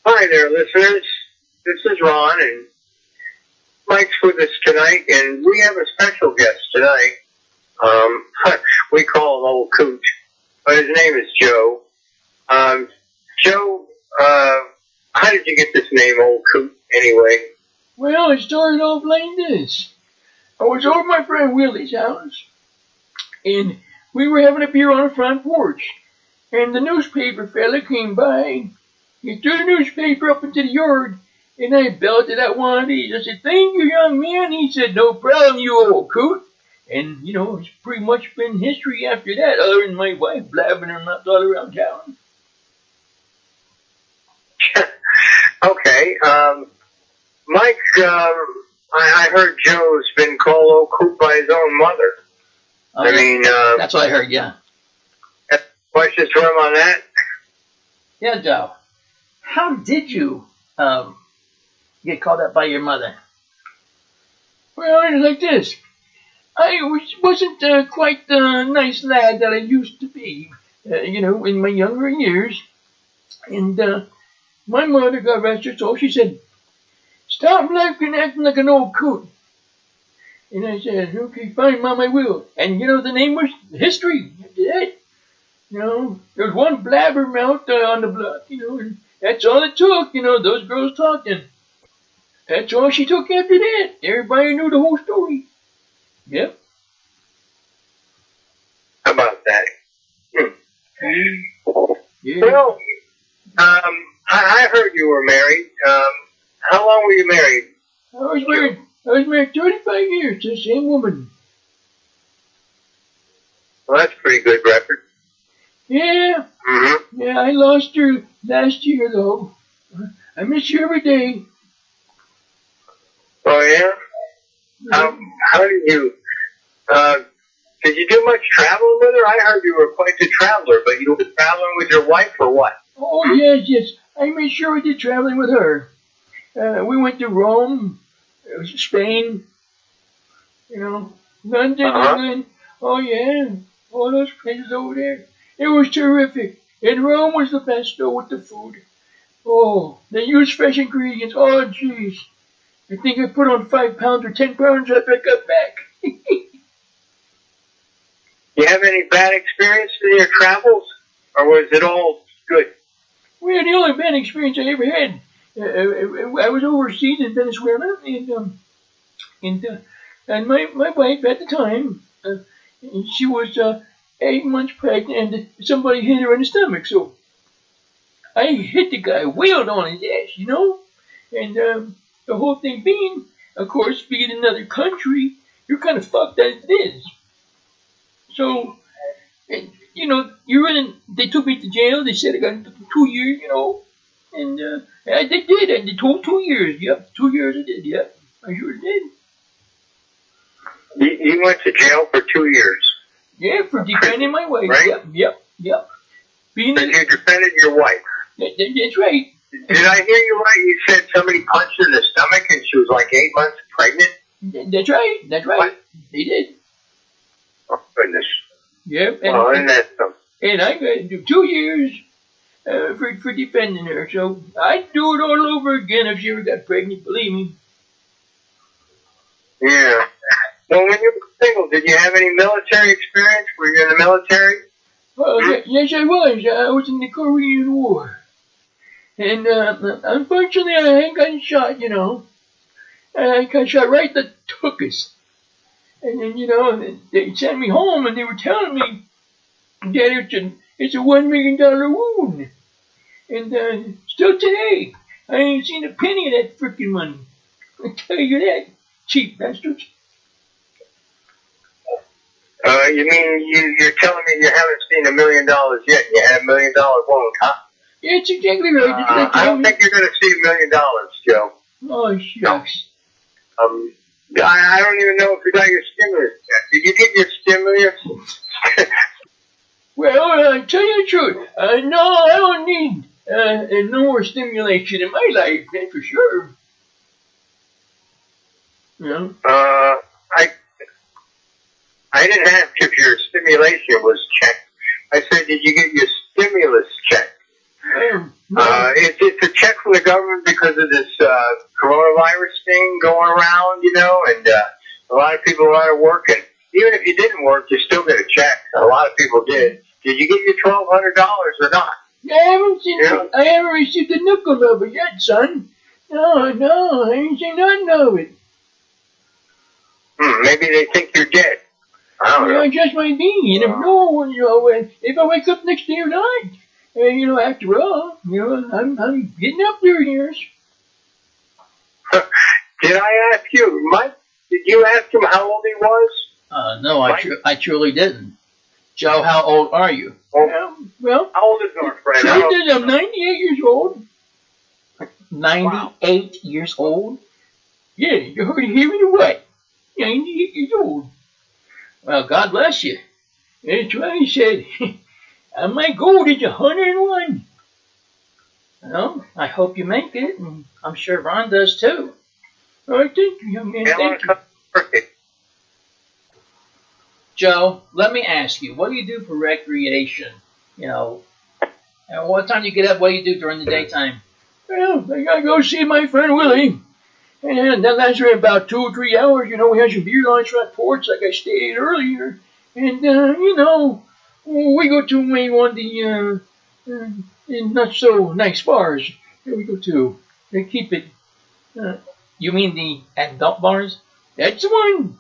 Hi there, listeners. This is Ron, and Mike's with us tonight, and we have a special guest tonight. We call him Old Coot, but his name is Joe. Joe, how did you get this name, Old Coot, anyway? Well, it started off like this. I was over at my friend Willie's house, and we were having a beer on the front porch, and the newspaper fella came by. He threw the newspaper up into the yard, and I belted out one of these. I said, "Thank you, young man." He said, "No problem, you old coot." And, it's pretty much been history after that, other than my wife blabbing her mouth all around town. Okay, Mike, I heard Joe's been called Old Coot by his own mother. That's what I heard, yeah. Questions for him on that? Yeah, Joe. How did you get called up by your mother? Well, it was like this. I wasn't quite the nice lad that I used to be, in my younger years. And my mother, God rest her soul, she said, "Stop acting like an old coot." And I said, "Okay, fine, Mom, I will." And, the name was history. After that, there was one blabbermouth on the block, and that's all it took, those girls talking. That's all she took after that. Everybody knew the whole story. Yep. How about that? Yeah. Well, I heard you were married. How long were you married? I was married 35 years to the same woman. Well, that's a pretty good record. Yeah. Mm-hmm. Yeah, I lost her last year, though. I miss you every day. Oh, yeah? How did you do much traveling with her? I heard you were quite the traveler, but you were traveling with your wife or what? Oh, yes. I made sure I did traveling with her. We went to Rome, Spain, London, England. Oh, yeah. All those places over there. It was terrific. And Rome was the best, though, with the food. Oh, they used fresh ingredients. Oh, jeez. I think I put on 5 pounds or 10 pounds after I got back. You have any bad experience in your travels? Or was it all good? Well, the only bad experience I ever had, I was overseas in Venezuela, and my wife at the time, she was 8 months pregnant, and somebody hit her in the stomach, so I hit the guy, wailed on his ass, and the whole thing being, of course, being in another country, you're kind of fucked as it is. So, they took me to jail. They said I got 2 years, and they did. And they told 2 years. Yep, 2 years I did. Yep, I sure did. You went to jail for 2 years? Yeah, for defending my wife. Right? Yep. You defended your wife? That's right. Did I hear you right? You said somebody punched her in the stomach and she was like 8 months pregnant? That's right. What? They did. Oh, goodness. Yep. And that's something. And I got to do 2 years for defending her. So I'd do it all over again if she ever got pregnant, believe me. Yeah. Well, when you were single, did you have any military experience? Were you in the military? Yes, I was. I was in the Korean War. And unfortunately, I got shot, I got shot right in the tuchus. And then, they sent me home and they were telling me that it's a $1 million wound. And still today, I ain't seen a penny of that frickin' money. I tell you that, cheap bastards. You mean you're telling me you haven't seen $1 million yet? You had $1 million wound, huh? Yeah, that's exactly right. I don't think you're going to see $1 million, Joe. Oh, shucks. No. I don't even know if you got your stimulus check. Did you get your stimulus? Well, I tell you the truth. No, I don't need no more stimulation in my life, that's for sure. Yeah. I didn't ask if your stimulation was checked. I said, did you get your stimulus check? No. It's a check from the because of this coronavirus thing going around, and a lot of people are out of work. And even if you didn't work, you still get a check. A lot of people did. Did you get your $1,200 or not? I haven't received a nickel of it yet, son. No, I ain't seen nothing of it. Maybe they think you're dead. I don't know. It just might be. You never know. And if I wake up next day or not. After all, I'm getting up there in years. Did I ask you, Mike? Did you ask him how old he was? No, I truly didn't. Joe, how old are you? Well, how old is our friend? I'm 98 years old. 98 years old? Yeah, you heard it here in right. 98 years old. Well, God bless you. That's why he said, my goal is 101. Well, I hope you make it, and I'm sure Ron does too. All right, thank you, young man. Thank you. Joe, let me ask you, what do you do for recreation? And what time do you get up? What do you do during the daytime? Well, I gotta go see my friend Willie. And that lasts for about 2 or 3 hours. We had some beer on his front porch like I stated earlier. And, we go to maybe one of the not so nice bars. Here we go to. They keep it. You mean the adult bars? That's the one.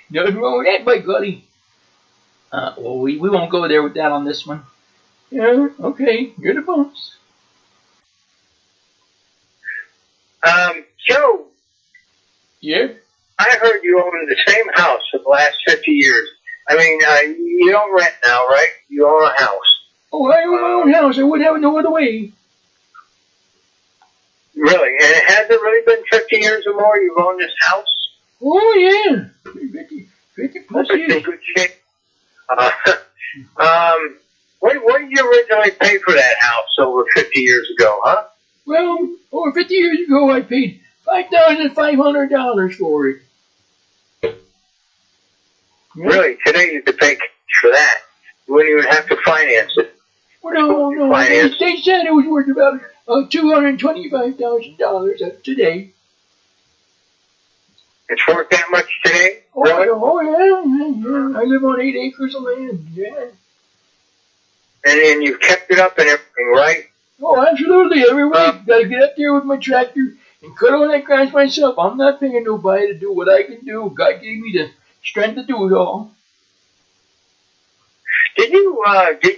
Nothing wrong with that, my buddy. Well, we won't go there with that on this one. Yeah, okay, you're the boss. Joe. Yeah? I heard you own the same house for the last 50 years. I mean, you don't rent now, right? You own a house. Oh, I own my own house. I wouldn't have it no other way. Really? And it hasn't really been 50 years or more you've owned this house? Oh, yeah. 50 plus years. That's in good shape. What did you originally pay for that house over 50 years ago, huh? Well, over 50 years ago, I paid $5,500 for it. Yeah. Really? Today you could pay cash for that. You wouldn't even have to finance it. Well, no. They said it was worth about $225,000 today. It's worth that much today? Really? Oh, yeah. I live on 8 acres of land, yeah. And you've kept it up and everything, right? Oh, absolutely. Every week, gotta get up there with my tractor and cut all that grass myself. I'm not paying nobody to do what I can do. God gave me the strength to do it all. Did you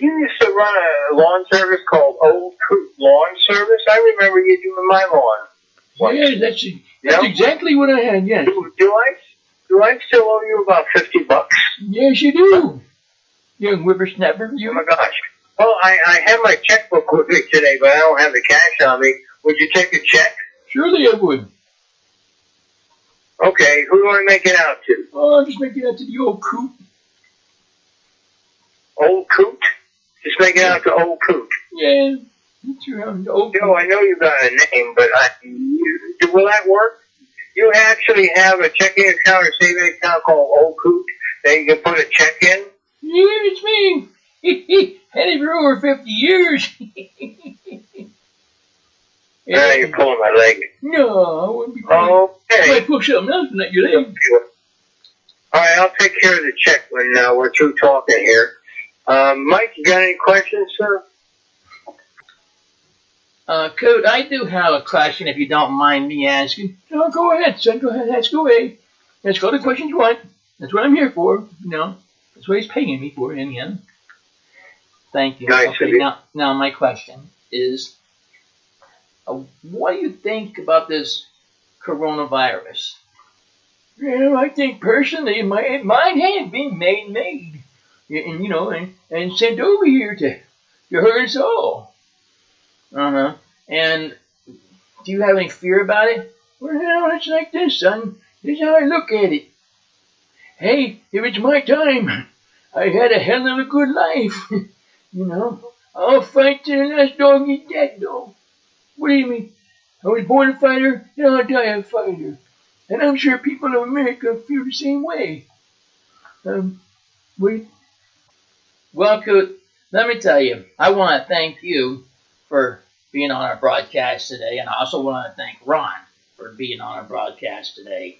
used to run a lawn service called Old Coot Lawn Service? I remember you doing my lawn. Yeah, that's exactly what I had, yes. Do I still owe you about $50? Yes, you do. Young whippersnapper, you. Oh my gosh. Well, I have my checkbook with me today, but I don't have the cash on me. Would you take a check? Surely I would. Okay, who do I make it out to? Oh, I'll just make it out to the Old Coot. Old Coot? Just make it out to Old Coot. Yeah, that's around Old Coot. Joe, I know you got a name, but will that work? You actually have a checking account or saving account called Old Coot that you can put a check in? Yeah, it's me. Had it for over 50 years. Now you're pulling my leg. No, I wouldn't be pulling. Okay. I might pull something else in that your leg. All right, I'll take care of the check when we're through talking here. Mike, you got any questions, sir? Coot, I do have a question if you don't mind me asking. No, go ahead, son. Go ahead, ask away. Ask all the questions you want. That's what I'm here for. That's what he's paying me for, anyhow. Thank you. Nice okay, now my question is, what do you think about this coronavirus? Well, I think personally it might have been made, and sent over here to hurt us all. And do you have any fear about it? Well, it's like this, son. This is how I look at it. Hey, if it's my time, I had a hell of a good life. I'll fight till the last dog eat that dog. What do you mean? I was born a fighter, and I'll die a fighter. And I'm sure people of America feel the same way. Well, Coot, let me tell you, I want to thank you for being on our broadcast today. And I also want to thank Ron for being on our broadcast today.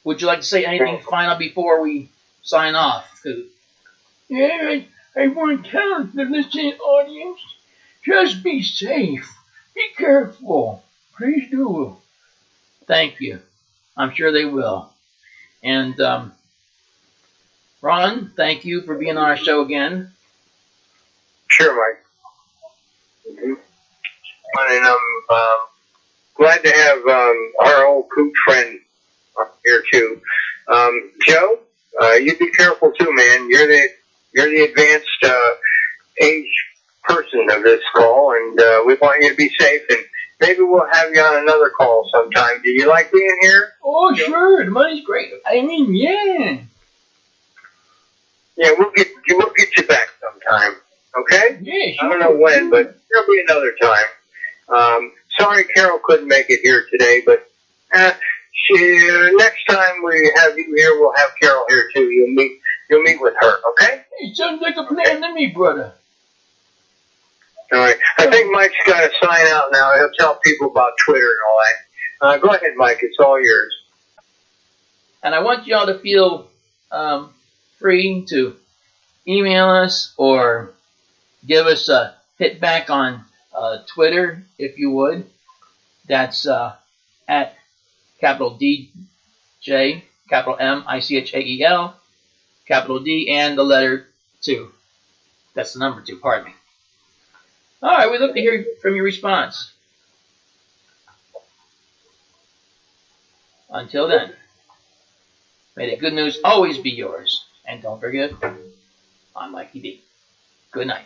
Would you like to say anything final before we sign off, Coot? Yeah, I want to tell the listening audience, just be safe. Be careful. Please do. Thank you. I'm sure they will. And Ron, thank you for being on our show again. Sure, Mike. Mm-hmm. And I'm glad to have our old coot friend here too. Joe, you be careful too, man. You're the advanced age person of this call, and we want you to be safe. And maybe we'll have you on another call sometime. Do you like being here? Oh, sure. The money's great. I mean, yeah. Yeah, we'll get you back sometime. Okay? Yeah, sure. I don't know when, but there'll be another time. Sorry Carol couldn't make it here today, but next time we have you here, we'll have Carol here too. You'll meet with her, okay? Hey, sounds like a plan to me, brother. All right. I think Mike's got to sign out now. He'll tell people about Twitter and all that. Go ahead, Mike. It's all yours. And I want y'all to feel free to email us or give us a hit back on Twitter, if you would. That's at capital DJ, capital M-I-C-H-A-E-L, capital D, and the letter 2. That's the number 2, pardon me. All right, we'd love to hear from your response. Until then, may the good news always be yours. And don't forget, I'm Mikey D. Good night.